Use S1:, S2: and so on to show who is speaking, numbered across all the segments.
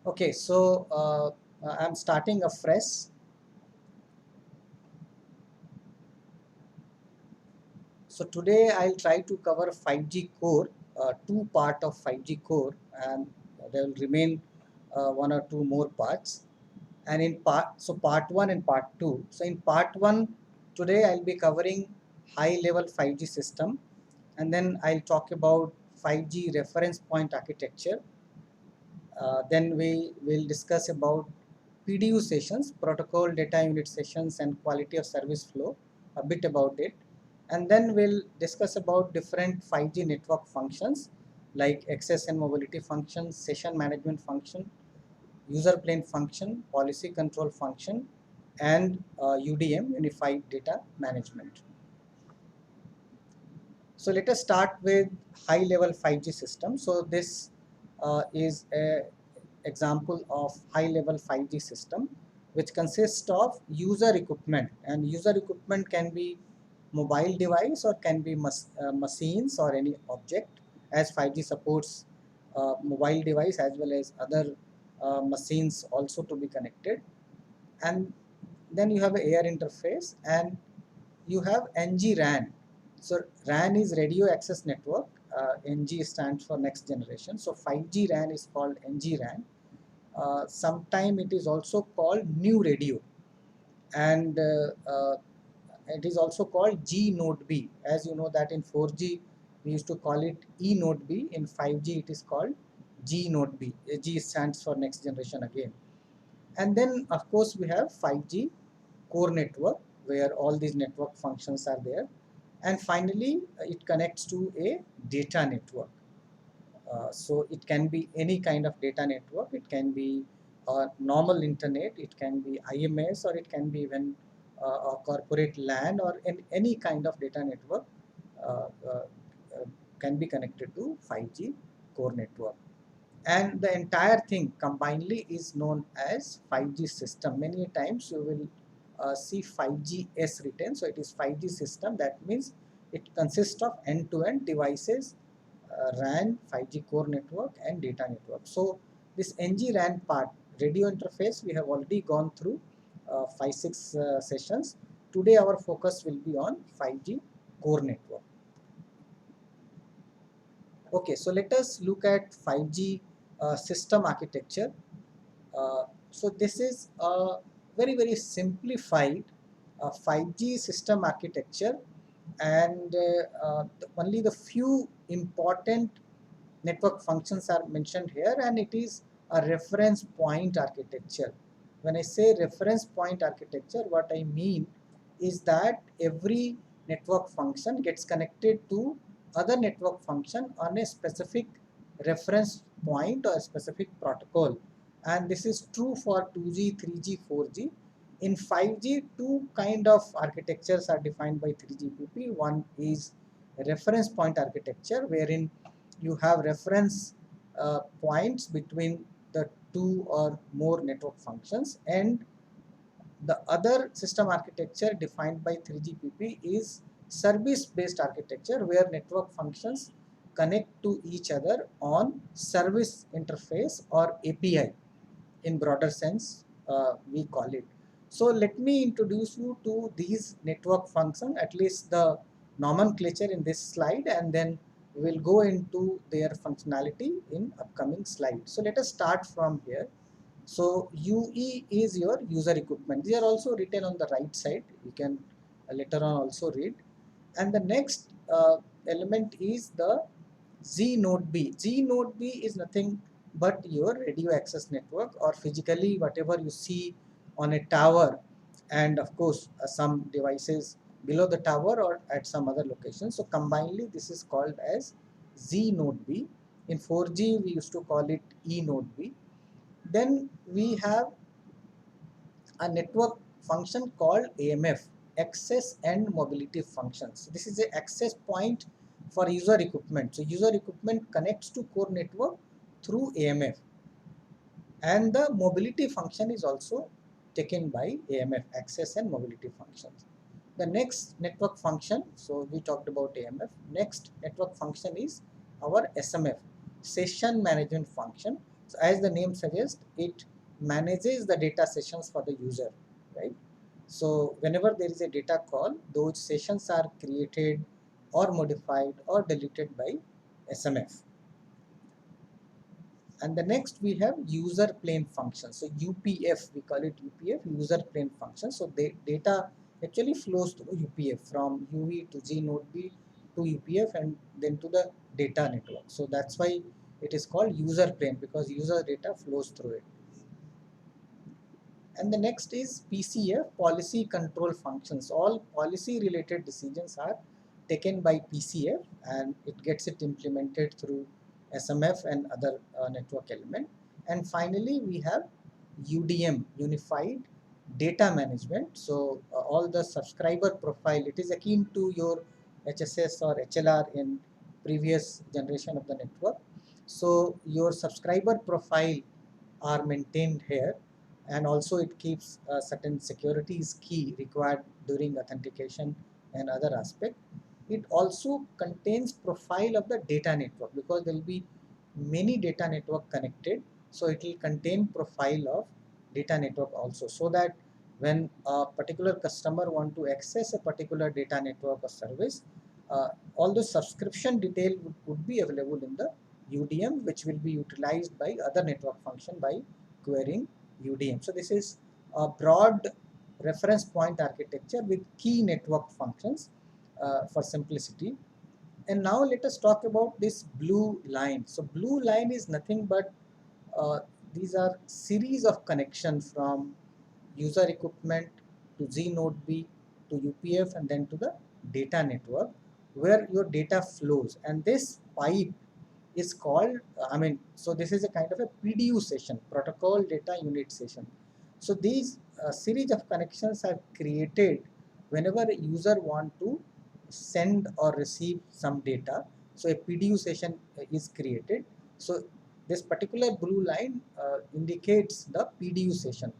S1: Okay, so I'm starting afresh. So today I'll try to cover 5G core, two part of 5G core, and there will remain one or two more parts. And in part one and part two. So in part one, today I'll be covering high level 5G system, and then I'll talk about 5G reference point architecture. Then we will discuss about PDU sessions, protocol data unit sessions, and quality of service flow, a bit about it. And then we'll discuss about different 5G network functions like access and mobility functions, session management function, user plane function, policy control function, and UDM, Unified Data Management. So let us start with high level 5G system. So this is a example of high level 5G system which consists of user equipment, and user equipment can be mobile device or can be machines or any object, as 5G supports mobile device as well as other machines also to be connected. And then you have a air interface, and you have NG-RAN. So RAN is radio access network. NG stands for next generation. So 5G RAN is called NG-RAN. Sometime it is also called new radio, and it is also called G Node B. As you know that in 4G we used to call it E Node B. In 5G it is called G Node B. G stands for next generation again. And then of course we have 5G core network where all these network functions are there. And finally it connects to a data network. So it can be any kind of data network. It can be normal internet, it can be IMS, or it can be even a corporate LAN, or any kind of data network uh, uh, uh, can be connected to 5G core network. And the entire thing combinedly is known as 5G system. Many times you will see 5Gs written. So it is 5G system. That means it consists of end-to-end devices, RAN, 5G core network, and data network. So this NG-RAN part, radio interface, we have already gone through 5-6 sessions. Today our focus will be on 5G core network. Okay, so let us look at 5G system architecture. So this is a very simplified 5G system architecture, and only the few important network functions are mentioned here, and it is a reference point architecture. When I say reference point architecture, what I mean is that every network function gets connected to other network function on a specific reference point or a specific protocol, and this is true for 2G, 3G, 4G. In 5G, two kind of architectures are defined by 3GPP. One is reference point architecture, wherein you have reference points between the two or more network functions, and the other system architecture defined by 3GPP is service based architecture, where network functions connect to each other on service interface or API in broader sense, we call it. So let me introduce you to these network function, at least the nomenclature in this slide, and then we will go into their functionality in upcoming slide. So let us start from here. So UE is your user equipment. They are also written on the right side. You can later on also read. And the next element is the Z node B. Z node B is nothing but your radio access network, or physically whatever you see on a tower, and of course some devices below the tower or at some other location. So combinedly this is called as Z node B. In 4G we used to call it E node B. Then we have a network function called AMF, access and mobility functions. This is a access point for user equipment. So user equipment connects to core network through AMF, and the mobility function is also taken by AMF, access and mobility functions. The next network function, so we talked about AMF, next network function is our SMF, session management function. So as the name suggests, it manages the data sessions for the user, right? So whenever there is a data call, those sessions are created or modified or deleted by SMF. And the next we have user plane function. So UPF, we call it UPF, user plane function. So the data actually flows through UPF from UV to G node B to UPF and then to the data network. So that's why it is called user plane, because user data flows through it. And the next is PCF, policy control functions. All policy related decisions are taken by PCF and it gets it implemented through SMF and other network element. And finally, we have UDM, Unified Data Management. So all the subscriber profile, it is akin to your HSS or HLR in previous generation of the network. So your subscriber profile are maintained here, and also it keeps certain securities key required during authentication and other aspect. It also contains profile of the data network, because there will be many data network connected, so it will contain profile of data network also, so that when a particular customer want to access a particular data network or service, all the subscription detail would be available in the UDM, which will be utilized by other network function by querying UDM. So this is a broad reference point architecture with key network functions for simplicity. And now let us talk about this blue line. So blue line is nothing but uh, these are series of connections from user equipment to Z node B to UPF and then to the data network where your data flows. And this pipe is called, so this is a kind of a PDU session, protocol data unit session. So these series of connections are created whenever a user want to send or receive some data. So a PDU session is created. So this particular blue line indicates the PDU session.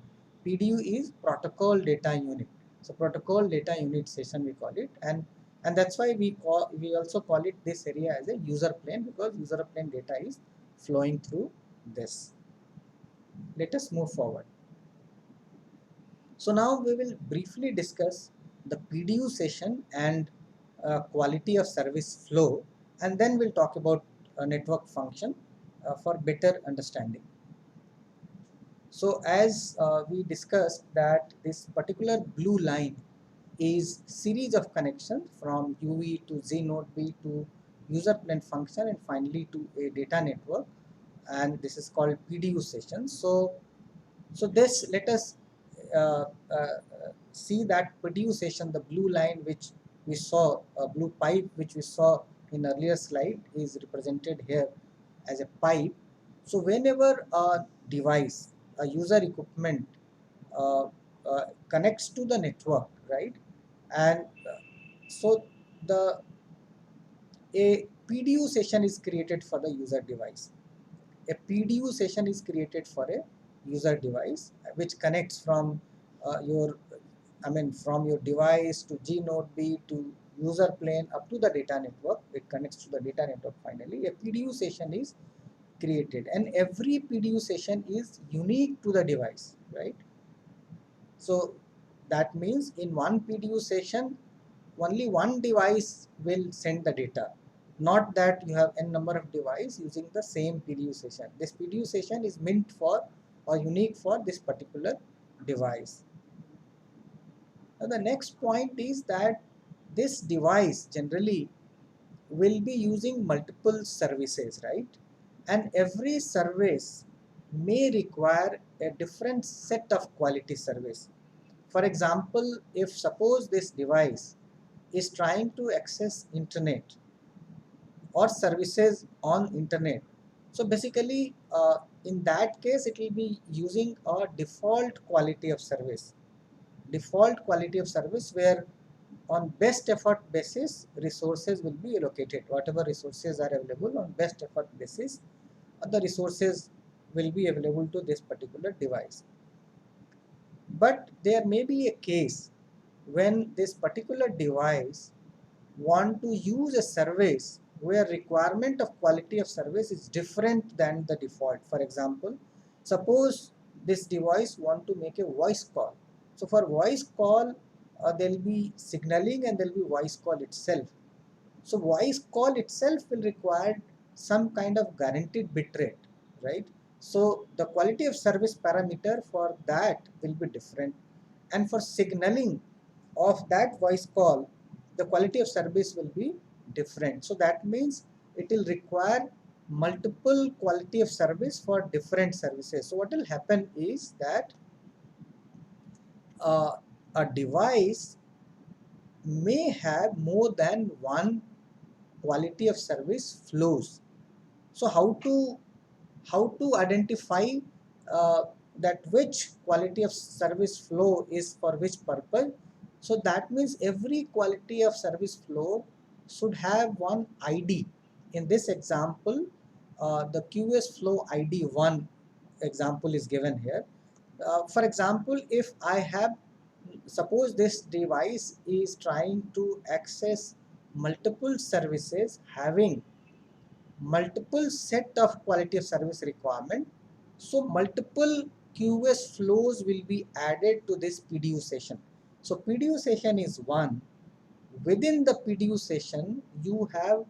S1: PDU is protocol data unit. So protocol data unit session we call it, and that's why we also call it this area as a user plane, because user plane data is flowing through this. Let us move forward. So now we will briefly discuss the PDU session and quality of service flow, and then we'll talk about network function for better understanding. So as we discussed that this particular blue line is series of connections from UV to Z node B to user plane function and finally to a data network, and this is called PDU session. So this let us uh, uh, see that PDU session, the blue line which we saw, a blue pipe which we saw in earlier slide is represented here as a pipe. So whenever a device, a user equipment uh, connects to the network, right, and so the a PDU session is created for the user device. A PDU session is created for a user device which connects from from your device to G node B to user plane up to the data network. It connects to the data network finally. A PDU session is created, and every PDU session is unique to the device, right? So that means in one PDU session, only one device will send the data. Not that you have n number of devices using the same PDU session. This PDU session is meant for or unique for this particular device. Now the next point is that this device generally will be using multiple services, right? And every service may require a different set of quality service. For example, if suppose this device is trying to access internet or services on internet, so basically in that case it will be using a default quality of service where on best effort basis resources will be allocated. Whatever resources are available on best effort basis, the resources will be available to this particular device. But there may be a case when this particular device want to use a service where requirement of quality of service is different than the default. For example, suppose this device want to make a voice call. So for voice call, there will be signaling and there will be voice call itself. So voice call itself will require some kind of guaranteed bit rate, right? So the quality of service parameter for that will be different. And for signaling of that voice call, the quality of service will be different. So that means it will require multiple quality of service for different services. So what will happen is that uh, a device may have more than one quality of service flows. So how to identify uh, that which quality of service flow is for which purpose? So that means every quality of service flow should have one ID. In this example, the QS flow ID 1 example is given here. For example, if I have, suppose this device is trying to access multiple services having multiple set of quality of service requirement, so multiple QS flows will be added to this PDU session. So PDU session is one. Within the PDU session, you have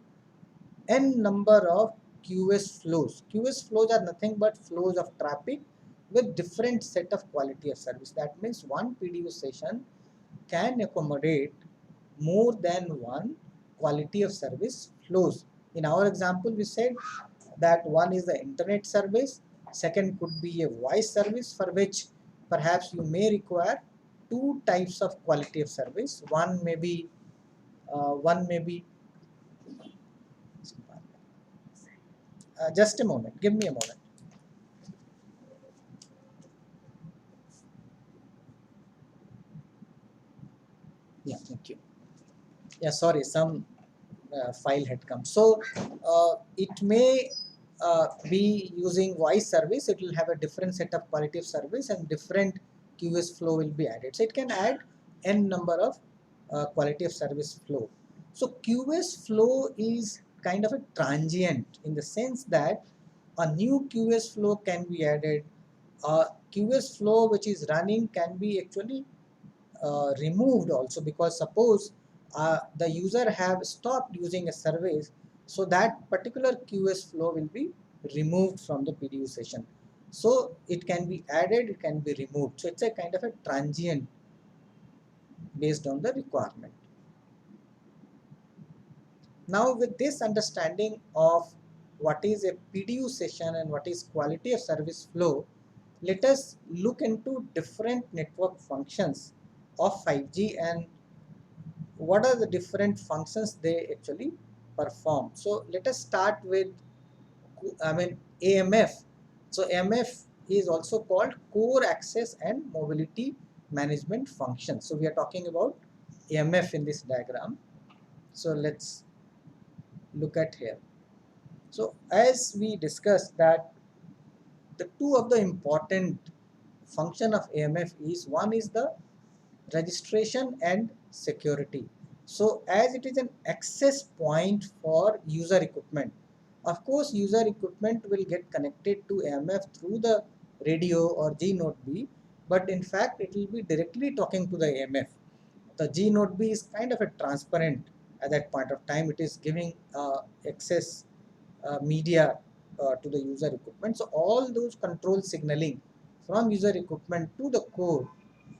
S1: n number of QS flows. QS flows are nothing but flows of traffic with different set of quality of service. That means one PDU session can accommodate more than one quality of service flows. In our example, we said that one is the internet service, second could be a voice service for which perhaps you may require two types of quality of service. One may be just a moment, give me a moment. Yeah, thank you. Yeah, sorry, some file had come. So it may be using voice service. It will have a different set of quality of service and different QS flow will be added. So it can add n number of quality of service flow. So QS flow is kind of a transient in the sense that a new QS flow can be added. A QS flow which is running can be actually removed also, because suppose the user have stopped using a service, so that particular QS flow will be removed from the PDU session. So it can be added, it can be removed. So it's a kind of a transient based on the requirement. Now with this understanding of what is a PDU session and what is quality of service flow, let us look into different network functions of 5G and what are the different functions they actually perform. So let us start with AMF. So AMF is also called core access and mobility management function. So we are talking about AMF in this diagram. So let's look at here. So as we discussed that the two of the important function of AMF is, one is the registration and security. So as it is an access point for user equipment, of course user equipment will get connected to AMF through the radio or G node B, but in fact it will be directly talking to the AMF. The G node B is kind of a transparent at that point of time. It is giving access media to the user equipment. So all those control signaling from user equipment to the core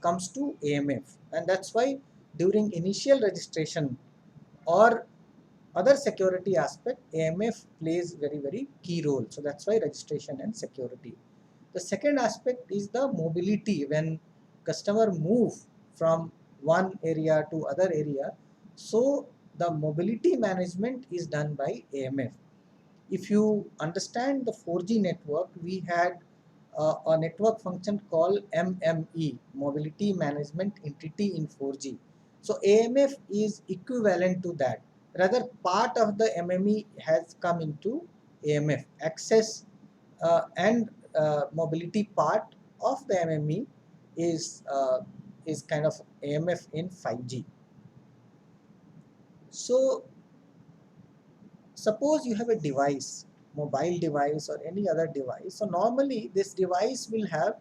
S1: comes to AMF, and that's why during initial registration or other security aspect, AMF plays very key role. So that's why registration and security. The second aspect is the mobility. When customer move from one area to other area, so the mobility management is done by AMF. If you understand the 4G network, we had a network function called MME, Mobility Management Entity in 4G. So AMF is equivalent to that. Rather, part of the MME has come into AMF. Access and mobility part of the MME is kind of AMF in 5G. So suppose you have a device, mobile device or any other device. So normally this device will have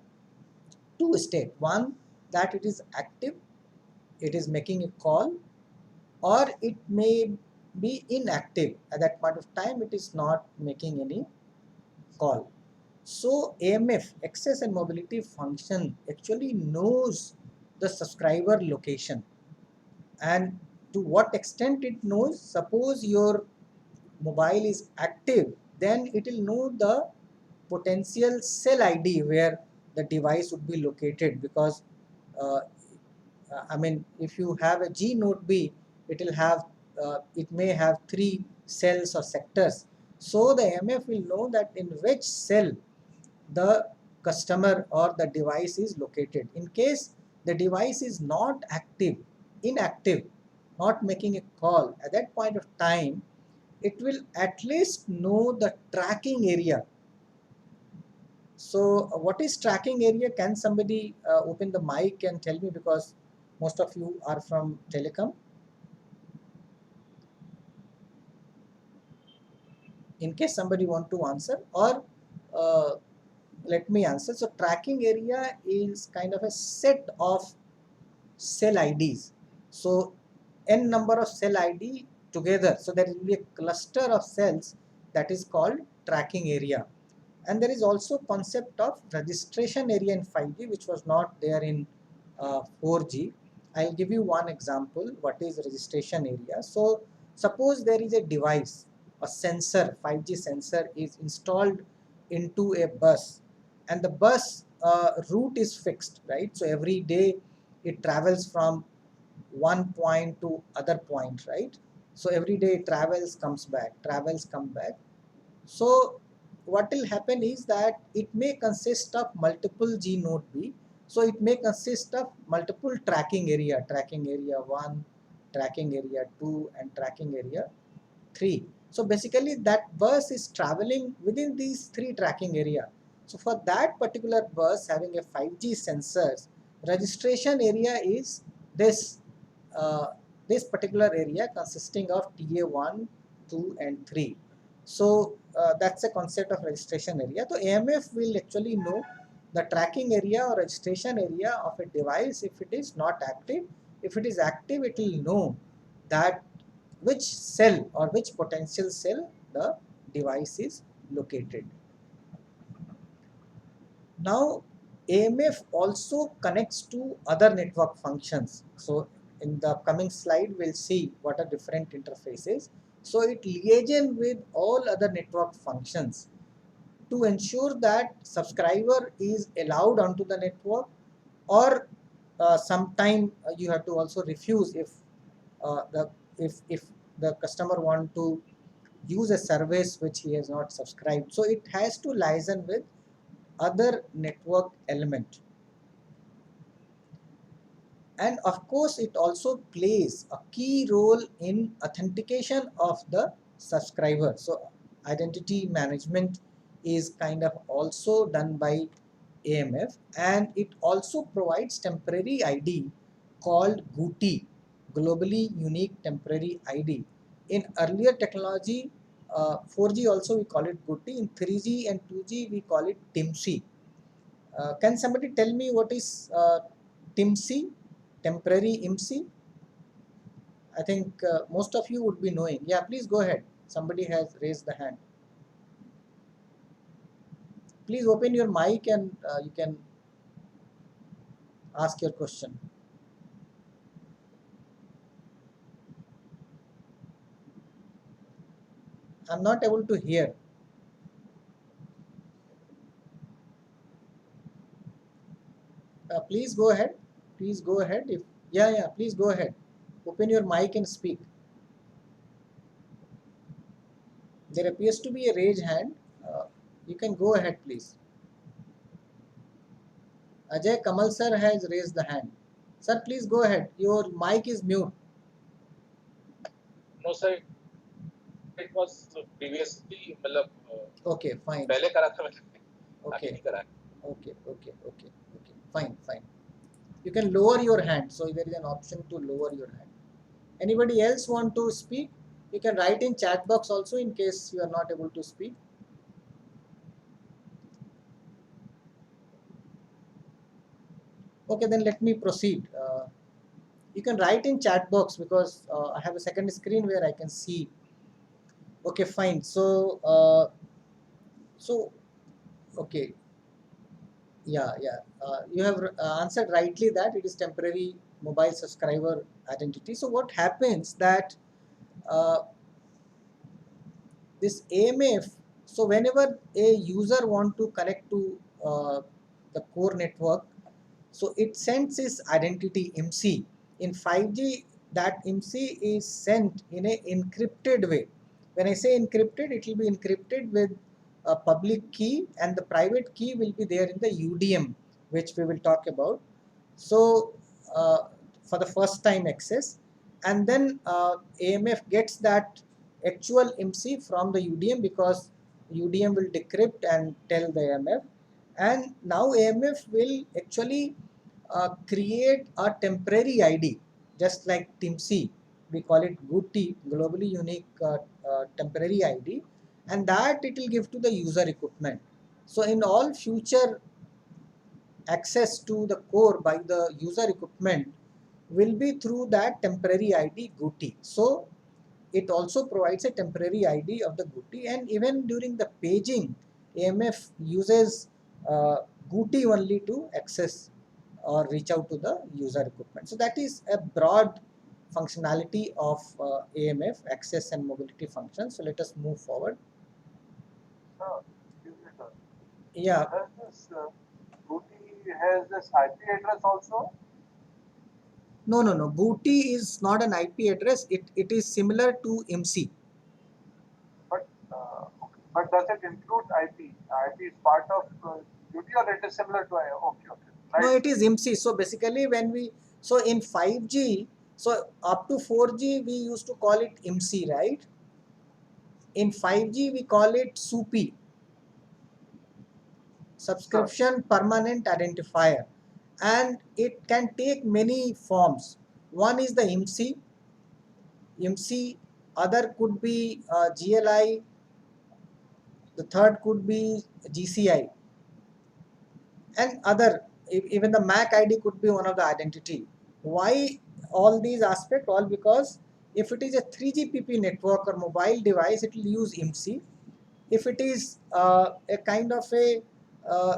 S1: two states. One, that it is active, it is making a call, or it may be inactive. At that point of time, it is not making any call. So AMF, access and mobility function, actually knows the subscriber location. And to what extent it knows? Suppose your mobile is active, then it will know the potential cell ID where the device would be located, because uh, I mean, if you have a G node B, it will have it may have 3 cells or sectors. So the AMF will know that in which cell the customer or the device is located. In case the device is not active, inactive, not making a call, at that point of time, it will at least know the tracking area. So what is tracking area? Can somebody open the mic and tell me, because most of you are from telecom? In case somebody want to answer, or uh, let me answer. So tracking area is kind of a set of cell IDs. So n number of cell ID together. So there will be a cluster of cells that is called tracking area. And there is also concept of registration area in 5G, which was not there in 4G. I'll give you one example. What is registration area? So suppose there is a device, a sensor, 5G sensor is installed into a bus, and the bus route is fixed, right? So every day it travels from one point to other point, right? So every day it travels, comes back, travels, come back. So what will happen is that it may consist of multiple G node B. So it may consist of multiple tracking area 1, tracking area 2, and tracking area 3. So basically that bus is traveling within these 3 tracking area. So for that particular bus having a 5G sensors, registration area is this uh, this particular area consisting of TA1, 2, and 3. So that's a concept of registration area. So AMF will actually know the tracking area or registration area of a device if it is not active. If it is active, it will know that which cell or which potential cell the device is located. Now AMF also connects to other network functions. So in the upcoming slide we'll see what are different interfaces. So it liaises with all other network functions to ensure that subscriber is allowed onto the network, or sometime you have to also refuse if the if the customer want to use a service which he has not subscribed. So it has to liaison with other network element. And of course it also plays a key role in authentication of the subscriber. So identity management is kind of also done by AMF, and it also provides temporary ID called GUTI, globally unique temporary ID. In earlier technology, 4G also we call it GUTI. In 3G and 2G we call it TIMSI. Can somebody tell me what is TIMSI, temporary IMSI? I think most of you would be knowing. Yeah, please go ahead. Somebody has raised the hand. Please open your mic and you can ask your question. I'm not able to hear. Please go ahead. Please go ahead. If yeah, please go ahead. Open your mic and speak. There appears to be a raised hand. You can go ahead, please. Ajay Kamal sir has raised the hand. Sir, please go ahead. Your mic is mute.
S2: No, sir. It was previously, मतलब
S1: Okay, fine.
S2: पहले करा था मैंने, अभी
S1: Okay,
S2: नहीं करा है.
S1: okay. Fine. You can lower your hand. So there is an option to lower your hand. Anybody else want to speak? You can write in chat box also in case you are not able to speak. Okay, then let me proceed. You can write in chat box because I have a second screen where I can see. Okay, fine. So okay, yeah. You have answered rightly that it is temporary mobile subscriber identity. So what happens that uh, this AMF, so whenever a user want to connect to the core network, so it sends its identity MC. In 5G, that MC is sent in a encrypted way. When I say encrypted, it will be encrypted with a public key, and the private key will be there in the UDM, which we will talk about. So for the first time access, and then AMF gets that actual MC from the UDM because UDM will decrypt and tell the AMF, and now AMF will actually create a temporary ID, just like TIMC. We call it GUTI, globally unique temporary ID, and that it will give to the user equipment. So in all future access to the core by the user equipment will be through that temporary ID GUTI. So it also provides a temporary ID of the GUTI, and even during the paging, AMF uses GUTI only to access or reach out to the user equipment. So that is a broad functionality of AMF, access and mobility function. So let us move forward.
S3: Excuse me, sir.
S1: Yeah,
S3: Does this Booty has this IP address also?
S1: no. GUTI is not an IP address. It is similar to MC.
S3: Okay. But does it include IP? IP is part of Booty or it is similar to okay, okay.
S1: No,
S3: Right.
S1: it is MC. So basically, so in 5G, so up to 4G, we used to call it MC, right? In 5G, we call it SUPI,
S3: Sure.
S1: subscription permanent identifier, and it can take many forms. One is the MC, other could be GLI, the third could be GCI, and other, even the MAC ID could be one of the identity. Why all these aspects? All because if it is a 3GPP network or mobile device, it will use IMSI. If it is a kind of a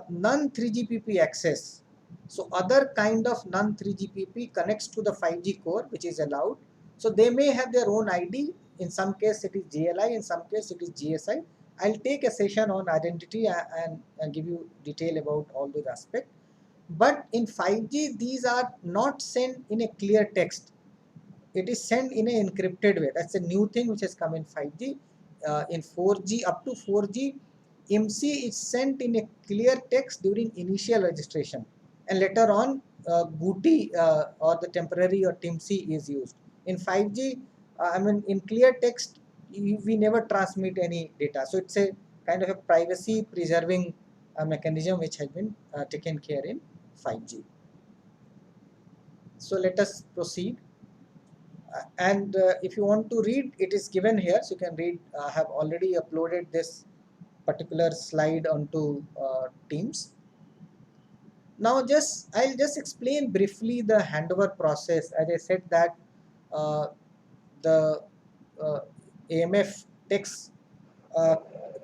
S1: non 3GPP access, so other kind of non 3GPP connects to the 5G core, which is allowed. So they may have their own ID. In some case it is GLI, in some case it is GSI. I'll take a session on identity and give you detail about all those aspects. But in 5G, these are not sent in a clear text. It is sent in an encrypted way. That's a new thing which has come in 5G. In 4G, up to 4G, MC is sent in a clear text during initial registration, and later on GUTI or the temporary or TIMC is used. In 5G, I mean in clear text, we never transmit any data. So it's a kind of a privacy preserving mechanism which has been taken care in 5G. So let us proceed. And if you want to read, it is given here, so you can read. I have already uploaded this particular slide onto Teams. Now I'll just explain briefly the handover process. As I said that uh, the uh, AMF takes uh,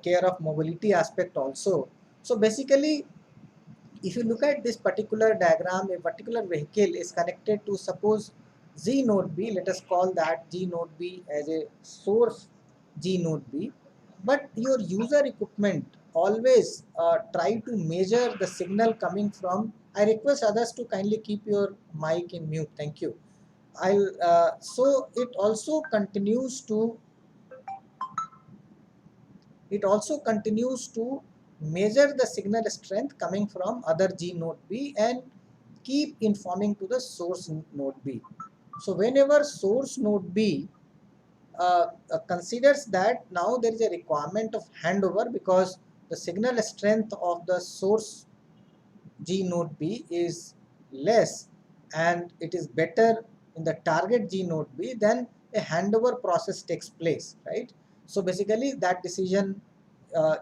S1: care of mobility aspect also. So basically, if you look at this particular diagram, a particular vehicle is connected to, suppose, G node B. Let us call that G node B as a source G node B. But your user equipment always try to measure the signal coming from. I request others to kindly keep your mic in mute. Thank you. I'll so it also continues to measure the signal strength coming from other G node B and keep informing to the source node B. So whenever source node B considers that now there is a requirement of handover because the signal strength of the source G node B is less and it is better in the target G node B, then a handover process takes place, right? So basically that decision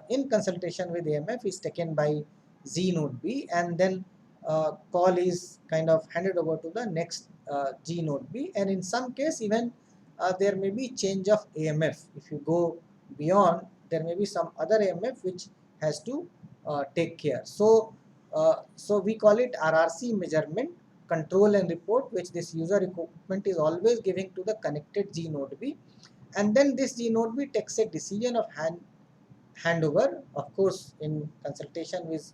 S1: in consultation with AMF is taken by Z node B, and then call is kind of handed over to the next G node B, and in some case even there may be change of AMF. If you go beyond, there may be some other AMF which has to take care. So we call it RRC measurement, control and report, which this user equipment is always giving to the connected G node B, and then this G node B takes a decision of handover, of course in consultation with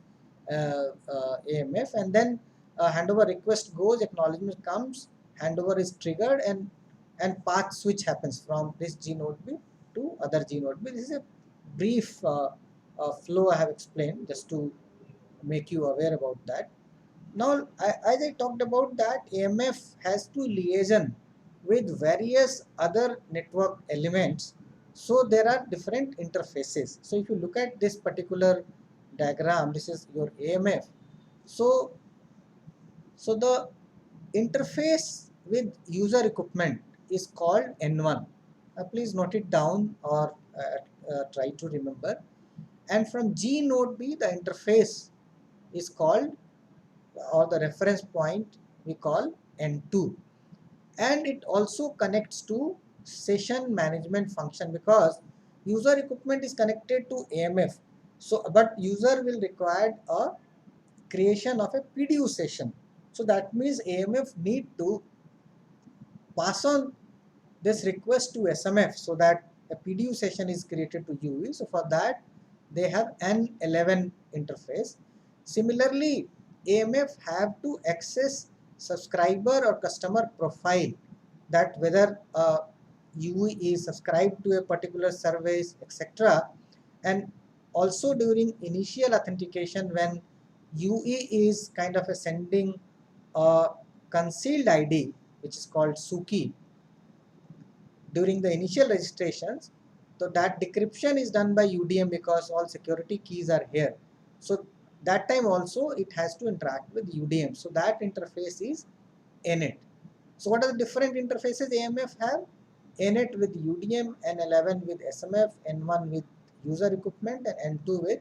S1: AMF, and then handover request goes, acknowledgement comes, handover is triggered, and path switch happens from this G node B to other G node B. This is a brief flow I have explained just to make you aware about that. Now, as I talked about that, AMF has to liaison with various other network elements. So there are different interfaces. So if you look at this particular diagram, this is your AMF. So the interface with user equipment is called N1. Please note it down or try to remember. And from G node B, the interface is called, or the reference point we call N2, and it also connects to session management function because user equipment is connected to AMF. So but user will require a creation of a PDU session. So that means AMF need to pass on this request to SMF so that a PDU session is created to UE. So for that they have N11 interface. Similarly, AMF have to access subscriber or customer profile, that whether UE is subscribed to a particular service, etc. And also during initial authentication, when UE is kind of a sending a concealed ID which is called SUKI during the initial registrations, so that decryption is done by UDM because all security keys are here. So that time also it has to interact with UDM. So that interface is NIT. So what are the different interfaces AMF have? NIT with UDM, N11 with SMF, N1 with user equipment, and N2 with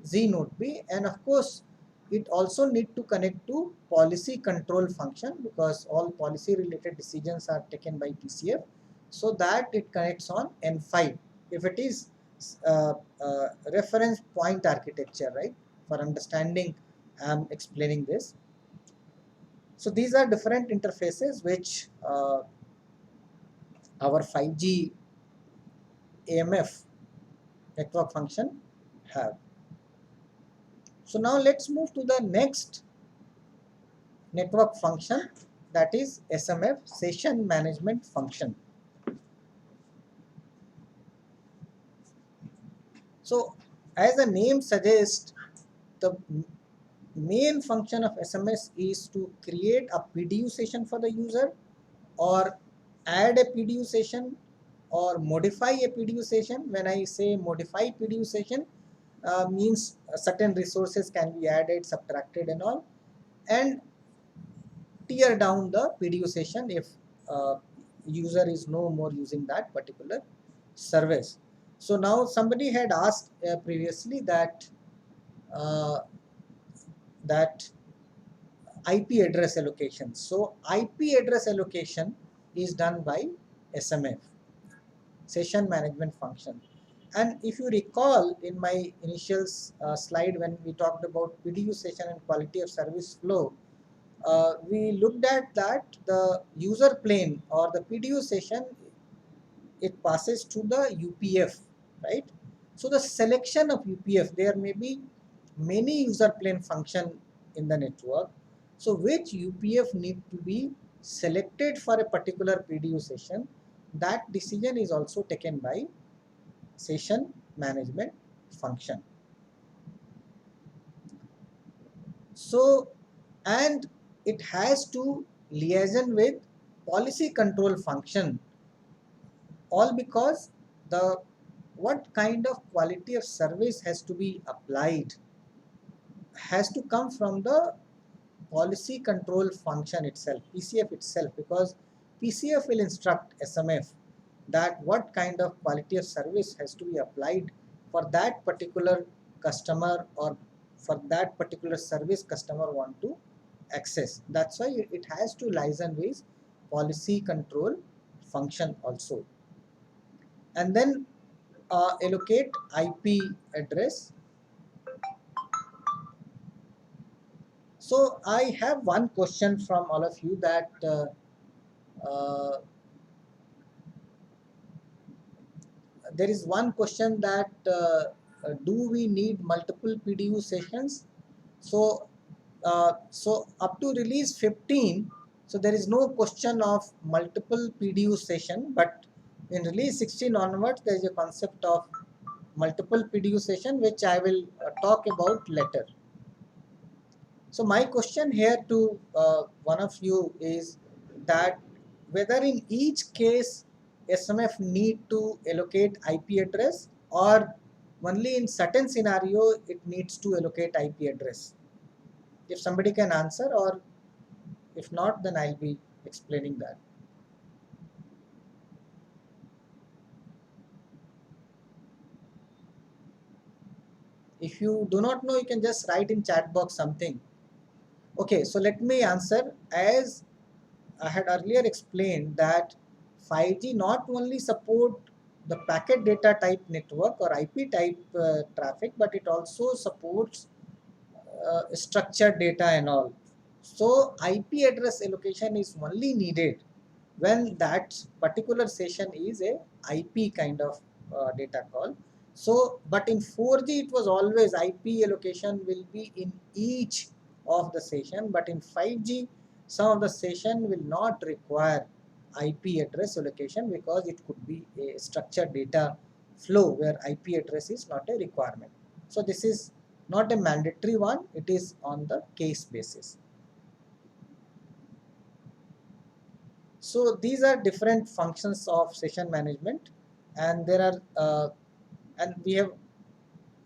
S1: Z node B. And of course it also need to connect to policy control function because all policy related decisions are taken by PCF. So that it connects on N5 if it is reference point architecture, right? For understanding, I am explaining this. So these are different interfaces which our 5G AMF network function have. So now let's move to the next network function, that is SMF, session management function. So as the name suggests, the main function of SMS is to create a PDU session for the user, or add a PDU session, or modify a PDU session. When I say modify PDU session, means certain resources can be added, subtracted and all, and tear down the PDU session if user is no more using that particular service. So now somebody had asked previously that that IP address allocation. So IP address allocation is done by SMF, session management function. And if you recall in my initial slide when we talked about PDU session and quality of service flow, we looked at that the user plane or the PDU session, it passes to the UPF, right? So the selection of UPF, there may be many user plane function in the network. So which UPF need to be selected for a particular PDU session, that decision is also taken by session management function. So, and it has to liaison with policy control function, all because the what kind of quality of service has to be applied has to come from the policy control function itself, PCF itself, because PCF will instruct SMF that what kind of quality of service has to be applied for that particular customer or for that particular service customer want to access. That's why it has to liaison with policy control function also. And then allocate IP address. So I have one question from all of you that uh, there is one question that do we need multiple PDU sessions? So up to release 15, so there is no question of multiple PDU session, but in release 16 onwards there is a concept of multiple PDU session which I will talk about later. So my question here to one of you is that whether in each case SMF need to allocate IP address or only in certain scenario it needs to allocate IP address. If somebody can answer, or if not, then I'll be explaining that. If you do not know, you can just write in chat box something. Okay, so let me answer. As I had earlier explained that 5G not only support the packet data type network or IP type traffic, but it also supports structured data and all. So IP address allocation is only needed when that particular session is a IP kind of data call. So, but in 4G it was always IP allocation will be in each of the session, but in 5G some of the session will not require IP address allocation because it could be a structured data flow where IP address is not a requirement. So this is not a mandatory one, it is on the case basis. So these are different functions of session management, and there are and we have,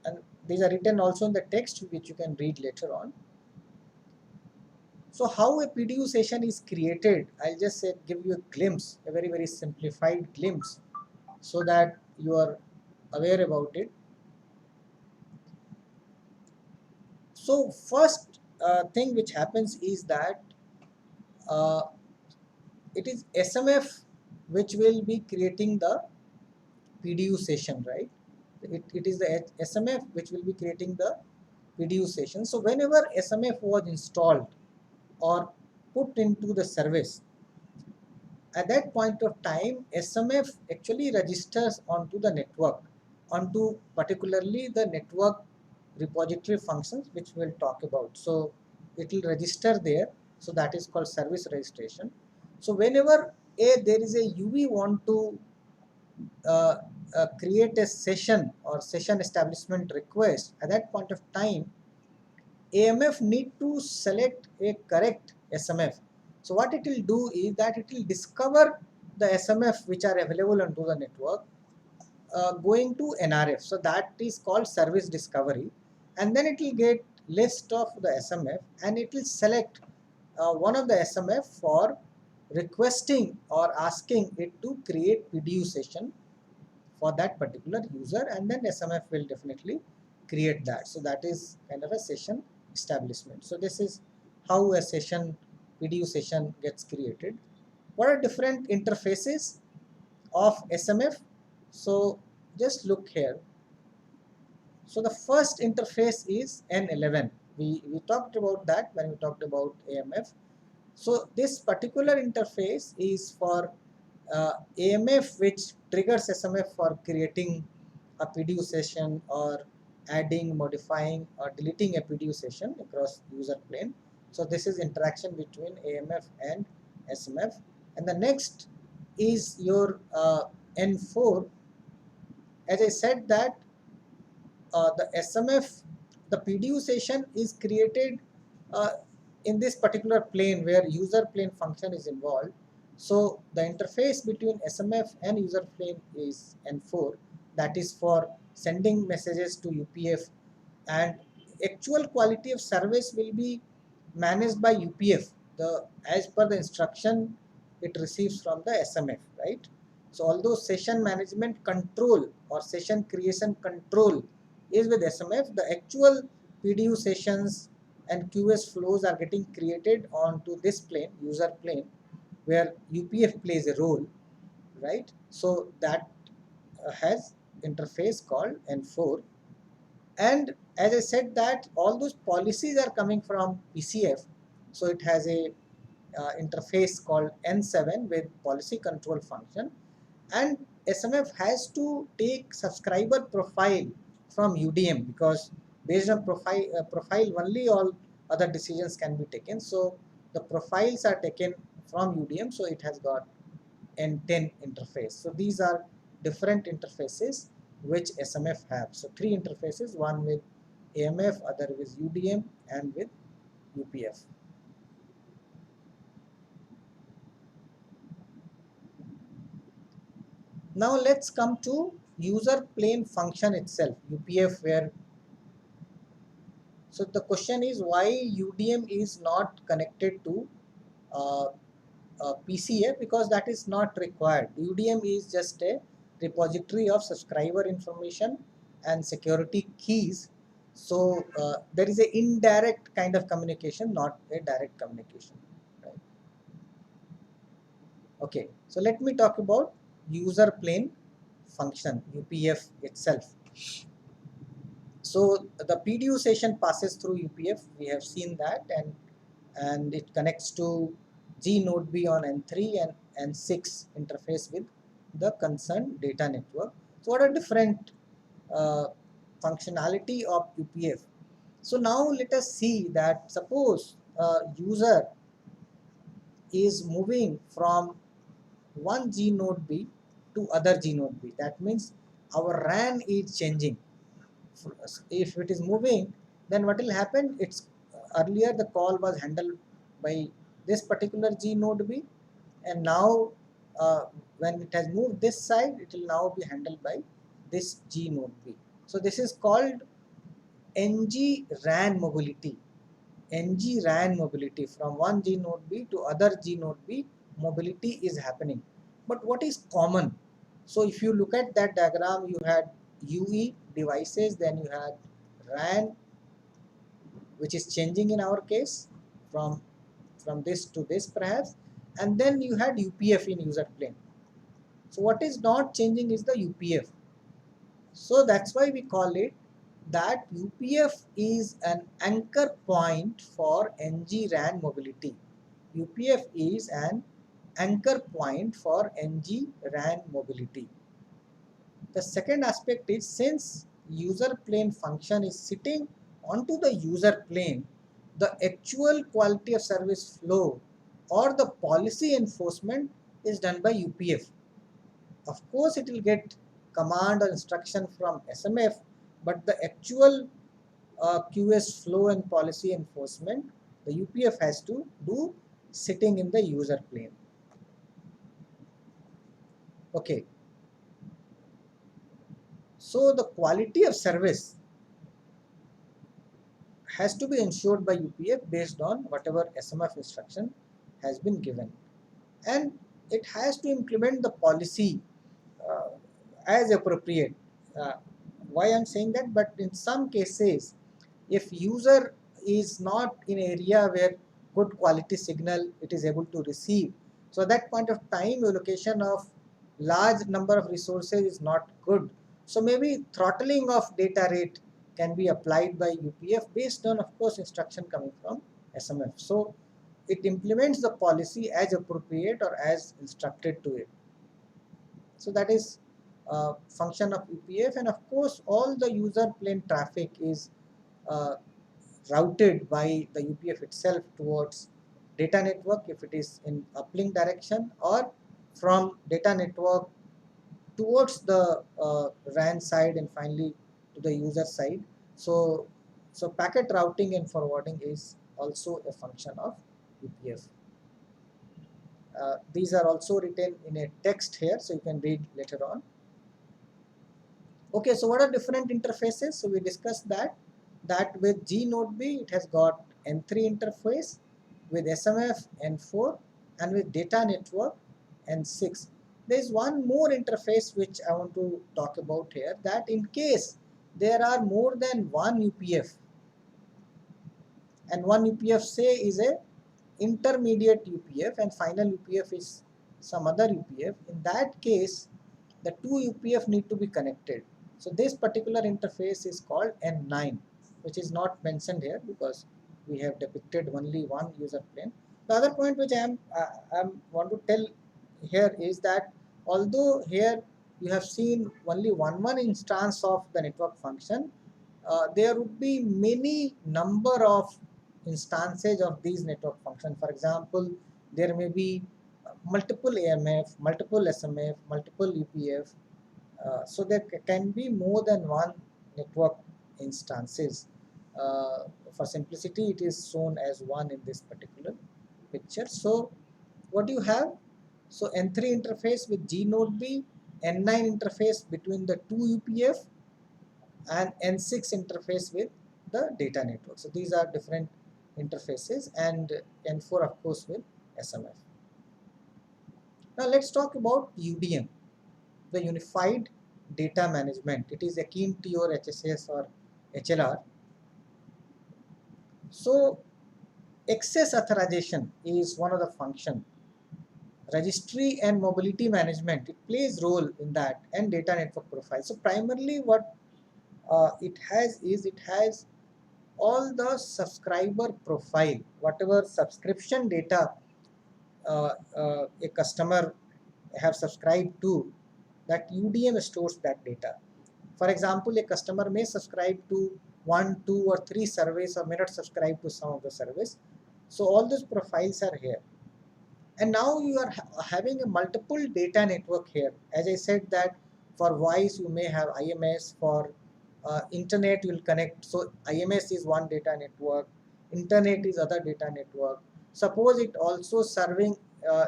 S1: and these are written also in the text which you can read later on. So how a PDU session is created, I'll just say, give you a glimpse, a very simplified glimpse, so that you are aware about it. So first thing which happens is that uh, it is SMF which will be creating the PDU session, right? It is the SMF which will be creating the PDU session. So whenever SMF was installed or put into the service, at that point of time, SMF actually registers onto the network, onto particularly the network repository functions, which we'll talk about. So it will register there. So that is called service registration. So whenever there is a UV want to uh, create a session or session establishment request, at that point of time AMF need to select a correct SMF. So what it will do is that it will discover the SMF which are available onto the network going to NRF. So that is called service discovery, and then it will get list of the SMF and it will select one of the SMF for requesting or asking it to create PDU session for that particular user, and then SMF will definitely create that. So that is kind of a session establishment. So this is how a session PDU session gets created. What are different interfaces of SMF? So just look here. So the first interface is N11. We talked about that when we talked about AMF. So this particular interface is for AMF, which triggers SMF for creating a PDU session or adding, modifying or deleting a PDU session across user plane. So this is interaction between AMF and SMF. And the next is your N4. As I said that the SMF, the PDU session is created uh, in this particular plane where user plane function is involved. So the interface between SMF and user plane is N4, that is for sending messages to UPF, and actual quality of service will be managed by UPF. The as per the instruction it receives from the SMF, right? So although session management control or session creation control is with SMF, the actual PDU sessions and QS flows are getting created onto this plane, user plane, where UPF plays a role, right? So that has interface called N4. And as I said that all those policies are coming from PCF, so it has a interface called N7 with policy control function, and SMF has to take subscriber profile from UDM, because based on profile only all other decisions can be taken. So the profiles are taken from UDM, so it has got N10 interface. So these are different interfaces which SMF have. So three interfaces, one with AMF, other with UDM, and with UPF. Now let's come to user plane function itself, UPF, where so the question is why UDM is not connected to uh, PCA, because that is not required. UDM is just a repository of subscriber information and security keys. So there is a indirect kind of communication, not a direct communication. Right? Okay, so let me talk about user plane function, UPF itself. So the PDU session passes through UPF. We have seen that, and it connects to G node B on N3 and N6 interface with the concerned data network. So what are different uh, functionality of UPF? So now let us see that suppose user is moving from one G node B to other G node B. That means our RAN is changing. If it is moving, then what will happen? It's earlier the call was handled by this particular G node B, and now when it has moved this side, it will now be handled by this G node B. So this is called NG RAN mobility. NG RAN mobility from one G node B to other G node B, mobility is happening. But what is common? So if you look at that diagram, you had UE devices, then you had RAN, which is changing in our case from this to this perhaps, and then you had UPF in user plane. So what is not changing is the UPF. So that's why we call it that UPF is an anchor point for NG RAN mobility. UPF is an anchor point for NG RAN mobility. The second aspect is, since user plane function is sitting onto the user plane, the actual quality of service flow or the policy enforcement is done by UPF. Of course, it will get command or instruction from SMF, but the actual QS flow and policy enforcement, the UPF has to do sitting in the user plane. Okay. So the quality of service has to be ensured by UPF based on whatever SMF instruction has been given, and it has to implement the policy uh, as appropriate. Uh, why I'm saying that? But in some cases, if user is not in area where good quality signal it is able to receive, so at that point of time allocation of large number of resources is not good. So maybe throttling of data rate can be applied by UPF based on, of course, instruction coming from SMF. So it implements the policy as appropriate or as instructed to it. So that is function of UPF, and of course all the user plane traffic is uh, routed by the UPF itself towards data network if it is in uplink direction, or from data network towards the RAN side and finally to the user side. So packet routing and forwarding is also a function of UPF. These are also written in a text here, so you can read later on. Okay, so what are different interfaces? So we discussed that with G node B, it has got N3 interface, with SMF N4, and with data network N6. There is one more interface which I want to talk about here, that in case there are more than one UPF, and one UPF say is a intermediate UPF and final UPF is some other UPF, in that case the two UPF need to be connected. So this particular interface is called N9, which is not mentioned here because we have depicted only one user plane. The other point which I want to tell here is that although here you have seen only one instance of the network function, there would be many number of instances of these network functions. For example, there may be multiple AMF, multiple SMF, multiple UPF. So there can be more than one network instances. For simplicity, it is shown as one in this particular picture. So what do you have? So N3 interface with G node B, N9 interface between the two UPF, and N6 interface with the data network. So these are different interfaces, and N4 of course with SMF. Now let's talk about UDM, the Unified Data Management. It is akin to your HSS or HLR. So access authorization is one of the function. Registry and mobility management, it plays role in that, and data network profile. So primarily what it has all the subscriber profile, whatever subscription data a customer have subscribed to, that UDM stores that data. For example, a customer may subscribe to 1, 2 or 3 surveys, or may not subscribe to some of the surveys. So all those profiles are here. And now you are having a multiple data network here. As I said that for voice you may have IMS, for internet you will connect. So IMS is one data network, internet is other data network. Suppose it also serving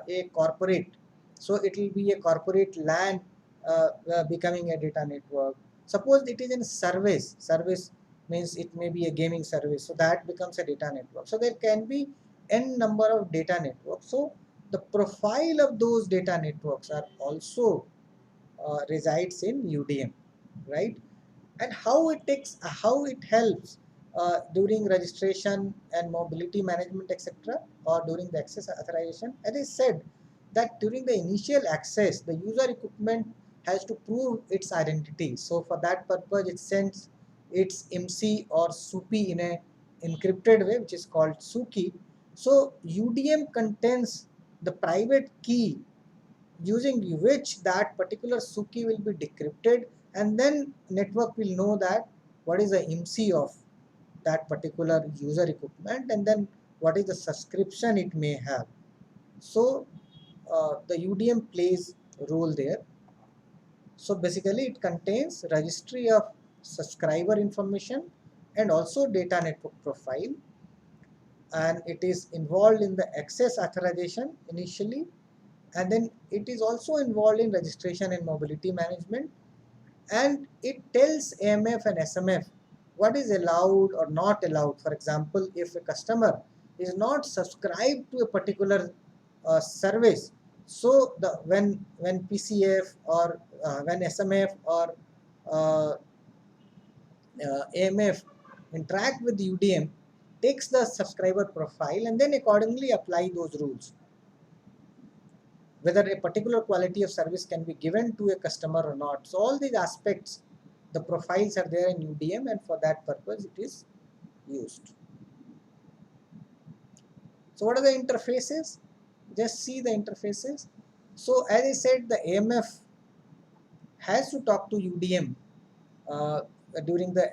S1: a corporate, so it will be a corporate LAN becoming a data network. Suppose it is in service means it may be a gaming service, so that becomes a data network. So there can be n number of data networks. So the profile of those data networks are also resides in UDM, right? And how it helps during registration and mobility management, etc., or during the access authorization. As I said that during the initial access, the user equipment has to prove its identity. So for that purpose, it sends its IMSI or SUPI in a encrypted way, which is called SUKI. So UDM contains the private key using which that particular SUKI will be decrypted, and then network will know that what is the IMSI of that particular user equipment, and then what is the subscription it may have. So the UDM plays a role there. So basically it contains registry of subscriber information and also data network profile, and it is involved in the access authorization initially, and then it is also involved in registration and mobility management, and it tells AMF and SMF what is allowed or not allowed. For example, if a customer is not subscribed to a particular service, so the when PCF or when SMF or AMF interact with UDM, takes the subscriber profile and then accordingly apply those rules, whether a particular quality of service can be given to a customer or not. So all these aspects, the profiles are there in UDM, and for that purpose it is used. So what are the interfaces? Just see the interfaces. So as I said, the AMF has to talk to UDM during the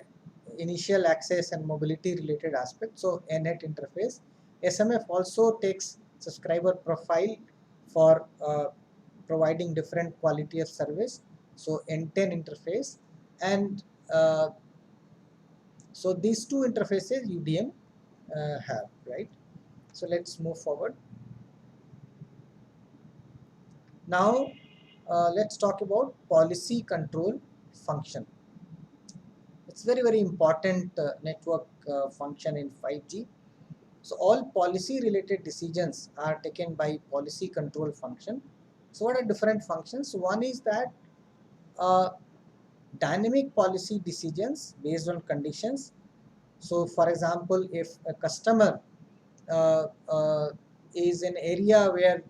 S1: initial access and mobility related aspects. So NNet interface. SMF also takes subscriber profile for providing different quality of service. So N10 interface, and so these two interfaces UDM have, right? So let's move forward. Now let's talk about policy control function. It's very important network function in 5G. So all policy related decisions are taken by policy control function. So what are different functions? One is that dynamic policy decisions based on conditions. So for example, if a customer uh, uh, is an area where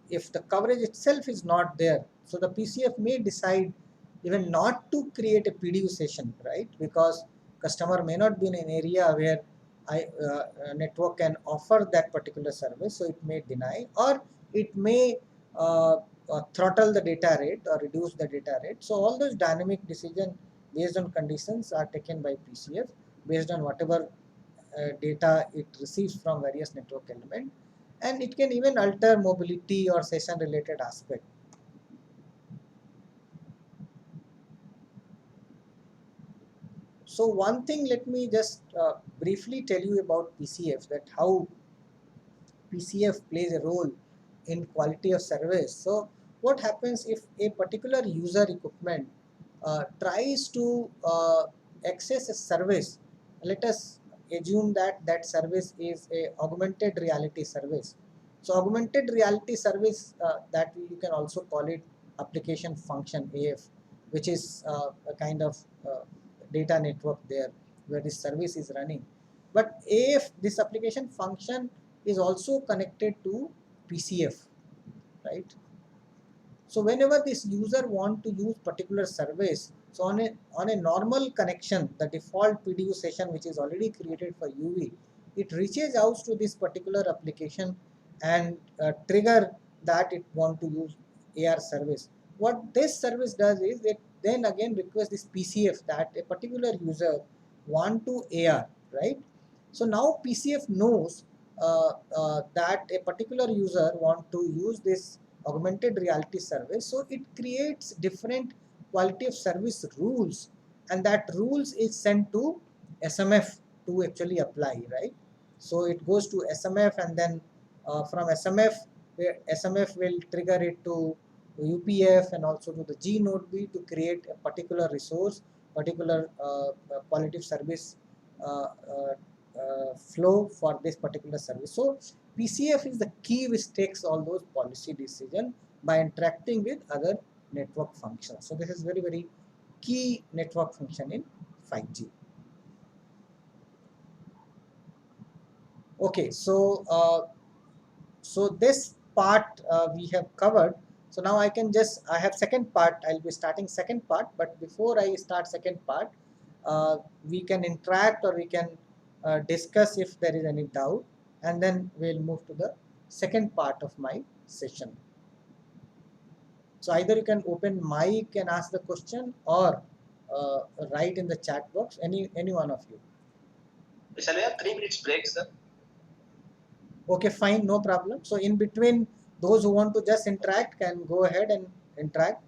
S1: if the coverage itself is not there, so the PCF may decide even not to create a PDU session, right? Because customer may not be in an area where network can offer that particular service, so it may deny, or it may throttle the data rate or reduce the data rate. So all those dynamic decisions based on conditions are taken by PCF based on whatever data it receives from various network element, and it can even alter mobility or session related aspect. So one thing, let me just briefly tell you about PCF, that how PCF plays a role in quality of service. So what happens if a particular user equipment tries to access a service? Let us assume that that service is a augmented reality service. So augmented reality service, that you can also call it application function AF, which is a kind of data network there where this service is running. But AF, this application function, is also connected to PCF, right? So whenever this user want to use particular service, so on a normal connection, the default PDU session which is already created for UV, it reaches out to this particular application and trigger that it want to use AR service. What this service does is it then again requests this PCF that a particular user want to AR, right? So now PCF knows that a particular user want to use this augmented reality service, so it creates different quality of service rules, and that rules is sent to SMF to actually apply, right? So it goes to SMF, and then from SMF, where SMF will trigger it to UPF and also to the G node B to create a particular resource, particular quality of service flow for this particular service. So PCF is the key which takes all those policy decisions by interacting with other network functions. So this is very, very key network function in 5G. Okay, so this part we have covered. So now I have second part. I'll be starting second part, but before I start second part, we can interact, or we can discuss if there is any doubt, and then we'll move to the second part of my session. So either you can open mic and ask the question, or write in the chat box, any one of you.
S2: Shall we have 3 minutes break, sir?
S1: Okay, fine, no problem. So in between, those who want to just interact can go ahead and interact.